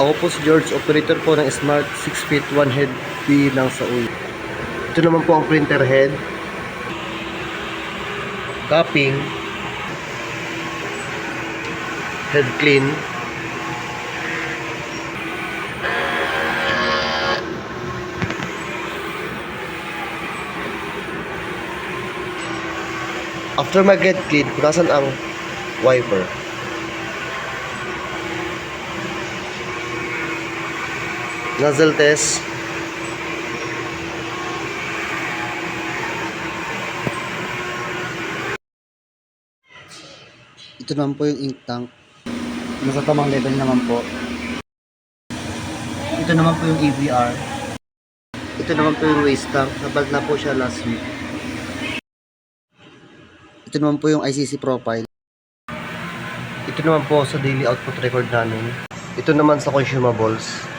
Ako po si George, operator po ng Smart 6 feet 1 head bilang sa ulo. Ito naman po ang printer head, cupping, head clean, after mag-head clean, punasan ang wiper. Nozzle test. Ito naman po yung ink tank. Nasa tamang level naman po. Ito naman po yung AVR. Ito naman po yung waste tank. Nabag na po siya last week. Ito naman po yung ICC profile. Ito naman po sa daily output record namin. Ito naman sa consumables.